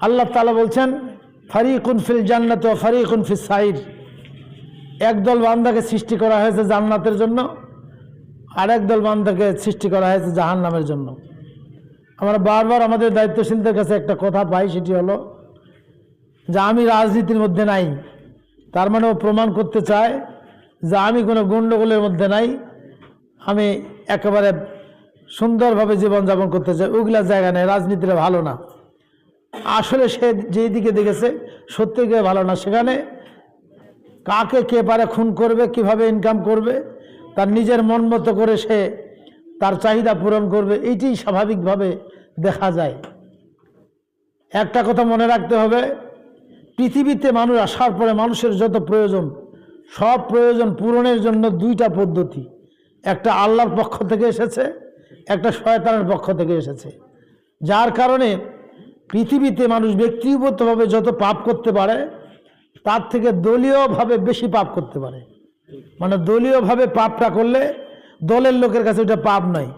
আল্লাহ তাআলা বলছেন ফারিকুন ফিল জান্নাত ওয়া ফারিকুন ফিস সাইর। একদল বান্দাকে সৃষ্টি করা হয়েছে জান্নাতের জন্য, আর একদল বান্দাকে সৃষ্টি করা হয়েছে জাহান্নামের জন্য। আমরা বারবার আমাদের দায়িত্বশীলদের কাছে একটা কথা পাই, সেটি হলো যে আমি রাজনীতির মধ্যে নাই, তার মানে ও প্রমাণ করতে চায় যে আমি কোনো গণ্ডগোলের মধ্যে নাই, আমি একেবারে সুন্দরভাবে জীবনযাপন করতে চাই। ওগুলা জায়গা নেই, রাজনীতিটা ভালো না। আসলে সে যেই দিকে দেখেছে সত্যিকে ভালো না, সেখানে কাকে কে পারে খুন করবে, কিভাবে ইনকাম করবে, তার নিজের মন মতো করে সে তার চাহিদা পূরণ করবে, এইটি স্বাভাবিকভাবে দেখা যায়। একটা কথা মনে রাখতে হবে, পৃথিবীতে মানুষ আসার পরে মানুষের যত প্রয়োজন, সব প্রয়োজন পূরণের জন্য দুইটা পদ্ধতি, একটা আল্লাহর পক্ষ থেকে এসেছে, একটা শয়তানের পক্ষ থেকে এসেছে। যার কারণে পৃথিবীতে মানুষ ব্যক্তিগতভাবে যত পাপ করতে পারে তার থেকে দলীয়ভাবে বেশি পাপ করতে পারে। মানে দলীয়ভাবে পাপটা করলে দলের লোকের কাছে ওটা পাপ নয়।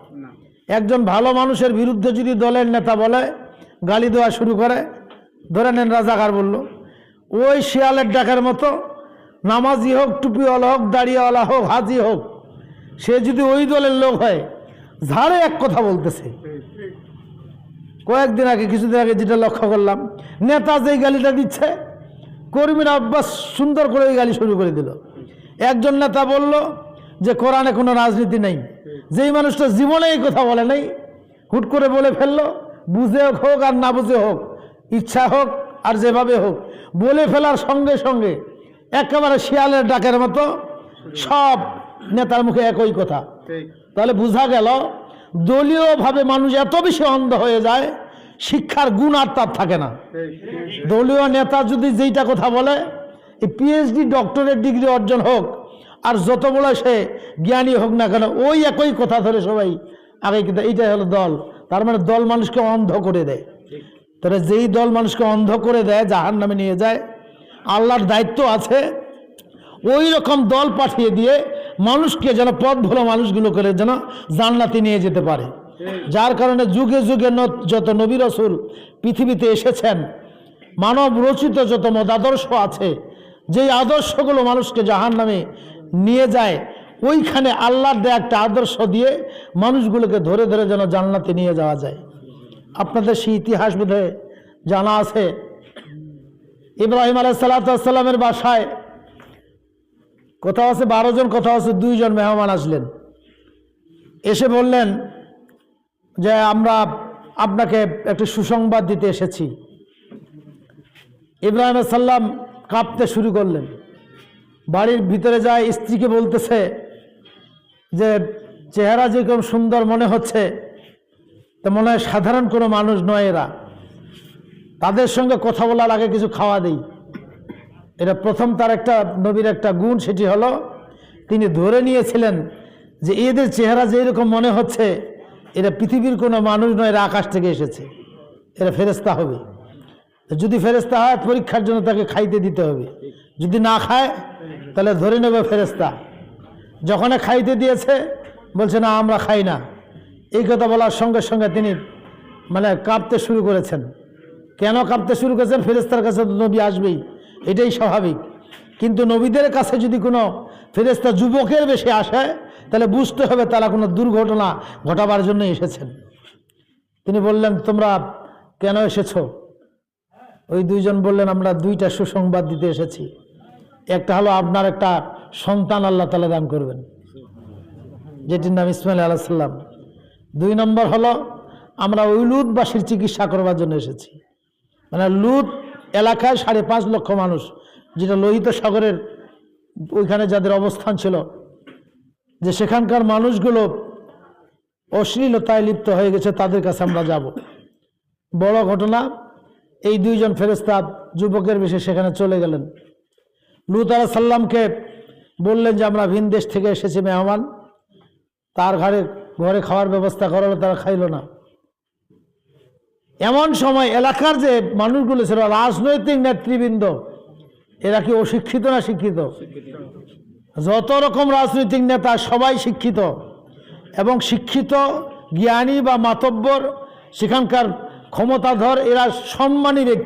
একজন ভালো মানুষের বিরুদ্ধে যদি দলের নেতা বলে, গালি দেওয়া শুরু করে, ধরে নেন রাজাকার বলল, ওই শিয়ালের ডাকের মতো নামাজি হোক, টুপিওয়ালা হোক, দাড়িওয়ালা হোক, হাজি হোক, সে যদি ওই দলের লোক হয়, ঝাড়ে এক কথা বলতেছে। কয়েকদিন আগে, কিছুদিন আগে যেটা লক্ষ্য করলাম, নেতা যেই গালিটা দিচ্ছে, কর্মীরা অভ্যাস সুন্দর করে ওই গালি শুরু করে দিল। একজন নেতা বলল যে কোরআনে কোনো রাজনীতি নেই। যেই মানুষটা জীবনে এই কথা বলে নাই, হুট করে বলে ফেললো, বুঝে হোক আর না বুঝে হোক, ইচ্ছা হোক আর যেভাবে হোক, বলে ফেলার সঙ্গে সঙ্গে একেবারে শিয়ালের ডাকের মতো সব নেতার মুখে একই কথা। তাহলে বোঝা গেল দলীয়ভাবে মানুষ এত বেশি অন্ধ হয়ে যায়, শিক্ষার গুণ আর তার থাকে না। দলীয় নেতা যদি যেইটা কথা বলে, এই পিএইচডি ডক্টরেট ডিগ্রি অর্জন হোক আর যত বড় সে জ্ঞানী হোক না কেন, ওই একই কথা ধরে সবাই আগে কিন্তু এইটাই হলো দল। তার মানে দল মানুষকে অন্ধ করে দেয়। তাহলে যেই দল মানুষকে অন্ধ করে দেয়, জাহান্নামে নিয়ে যায়, আল্লাহর দায়িত্ব আছে ওই রকম দল পাঠিয়ে দিয়ে মানুষকে যেন পথ ভোলা মানুষগুলো করে যেন জান্নাতে নিয়ে যেতে পারে। যার কারণে যুগে যুগে যত নবী রাসূল পৃথিবীতে এসেছেন, মানব রচিত যত মতাদর্শ আছে, যেই আদর্শগুলো মানুষকে জাহান্নামে নিয়ে যায়, ওইখানে আল্লাহর দেয়া একটা আদর্শ দিয়ে মানুষগুলোকে ধরে ধরে যেন জান্নাতে নিয়ে যাওয়া যায়। আপনাদের সেই ইতিহাস বোধহয় জানা আছে, ইব্রাহিম আলাইহিস সালামের বাসায় কোথাও আছে 12 জন, কোথাও আছে 2 জন মেহমান আসলেন। এসে বললেন যে আমরা আপনাকে একটা সুসংবাদ দিতে এসেছি। ইব্রাহিম আলাইহিস সালাম কাঁপতে শুরু করলেন। বাড়ির ভিতরে যায় স্ত্রীকে বলতেছে যে চেহারা যেরকম সুন্দর মনে হচ্ছে, তা মনে হয় সাধারণ কোনো মানুষ নয় এরা, তাদের সঙ্গে কথা বলার আগে কিছু খাওয়া দেই। এটা প্রথম তার একটা নবীর একটা গুণ, সেটি হলো তিনি ধরে নিয়েছিলেন যে এদের চেহারা যেরকম মনে হচ্ছে এরা পৃথিবীর কোনো মানুষ নয়, এরা আকাশ থেকে এসেছে, এরা ফেরেশতা হবে। যদি ফেরেশতা হয় পরীক্ষার জন্য তাকে খাইতে দিতে হবে, যদি না খায় তাহলে ধরে নেবে ফেরেশতা। যখন খাইতে দিয়েছে বলছে না আমরা খাই না, এই কথা বলার সঙ্গে সঙ্গে তিনি মানে কাঁপতে শুরু করেছেন। কেন কাঁপতে শুরু করেছেন? ফেরেশতার কাছে তো নবী আসবেই, এটাই স্বাভাবিক। কিন্তু নবীদের কাছে যদি কোনো ফেরেশতা যুবকের বেশি আসে, তাহলে বুঝতে হবে তারা কোনো দুর্ঘটনা ঘটাবার জন্য এসেছেন। তিনি বললেন তোমরা কেন এসেছো? ওই 2 জন বললেন আমরা 2টা সুসংবাদ দিতে এসেছি। একটা হলো আপনার একটা সন্তান আল্লাহ তাআলা দান করবেন, যেটির নাম ইসমাইল আলাইহিস সালাম। 2 নম্বর হলো আমরা ওই লুতবাসীর চিকিৎসা করবার জন্য এসেছি। মানে লুত এলাকায় 5.5 লক্ষ মানুষ, যেটা লোহিত সাগরের ওইখানে যাদের অবস্থান ছিল, যে সেখানকার মানুষগুলো অশ্লীলতায় লিপ্ত হয়ে গেছে, তাদের কাছে আমরা যাব। বড় ঘটনা, এই 2 জন ফেরেশতা যুবকের বেশে সেখানে চলে গেলেন। লূত আলাইহিস সালামকে বললেন যে আমরা ভিন দেশ থেকে এসেছি মেহমান, তার ঘরে খাওয়ার ব্যবস্থা করালো, তারা খাইল না। এমন সময় এলাকার যে মানুষগুলো ছিল, রাজনৈতিক নেতৃবৃন্দ, এরা কি অশিক্ষিত না শিক্ষিত? যত রকম রাজনৈতিক নেতা সবাই শিক্ষিত, এবং শিক্ষিত জ্ঞানী বা মাতব্বর সেখানকার ক্ষমতাধর, এরা সম্মানী ব্যক্তি।